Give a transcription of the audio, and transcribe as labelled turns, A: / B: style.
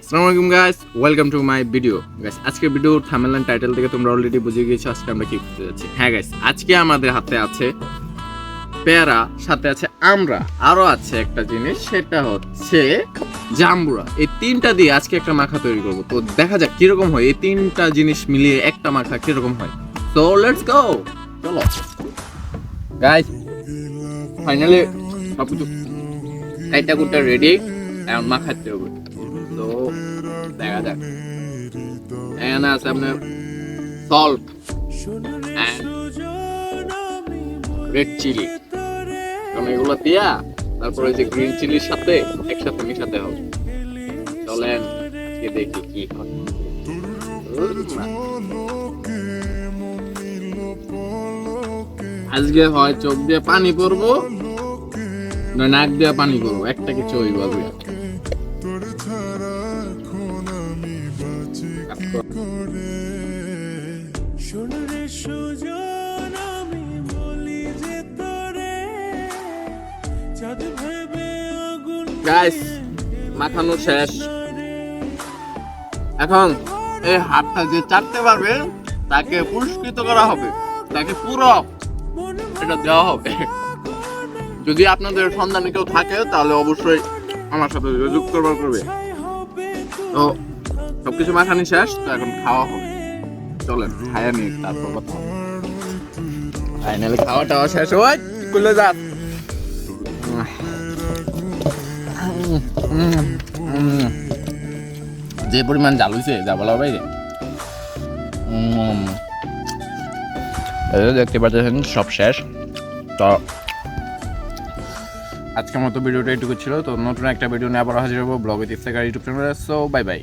A: আসসালামু আলাইকুম guys, welcome to my video. Guys আজকের ভিডিওর থাম্বনেল এন্ড টাইটেল থেকে তোমরা অলরেডি বুঝে গিয়েছো আজকে আমরা কি করতে যাচ্ছি। হ্যাঁ গাইস, আজকে আমাদের হাতে আছে পেয়ারা, সাথে আছে আমরা, আরো আছে একটা জিনিস, সেটা হচ্ছে জাম্বুরা। এই তিনটা দিয়ে আজকে একটা মাখা তৈরি করব। তো দেখা যাক কিরকম হয়, এই তিনটা জিনিস মিলিয়ে একটা মাখা কিরকম হয়। সো লেটস গো, চলো গাইস। ফাইনালি সবকিছু কাইটা কুটা রেডি, এখন মাখাতে হবে। তো দেখা যাক। এখানে আছে আপনার সল্ট অ্যান্ড রেড চিলি, কারণ এগুলো দিয়া তারপরে যে গ্রিন চিলির সাথে একসাথে মিশাতে হবে। চলেন আজকে দেখি কি হয়। আজকে হয় চোখ দিয়ে পানি পড়বো না নাক দিয়ে পানি পড়বো, একটা কিছু হইব। গাইস মাখানো শেষ। এখন এই হাতটা যে চাটতে পারবে তাকে পুরস্কৃত করা হবে, তাকে পুরো এটা দেওয়া হবে। যদি আপনাদের সন্ধানে কেউ থাকে তাহলে অবশ্যই আমার সাথে যোগাযোগ করবে। তো সবকিছু মাখানি শেষ, তো এখন খাওয়া হবে। চলেন খাইয়া নিই, তারপর কথা। ফাইনালি খাওয়া টাওয়া শেষ। ওই খুলে যা। যে পরিমাণ জাল হয়েছে যা বলা বাইরে। দেখতে পাচ্ছেন সব শেষ। তো আজকের মতো ভিডিওটা এইটুকু ছিল। তো নতুন একটা ভিডিও নিয়ে আবার হাজির হবো ব্লগে ইফতেখার ইউটিউব চ্যানেলে। So bye bye.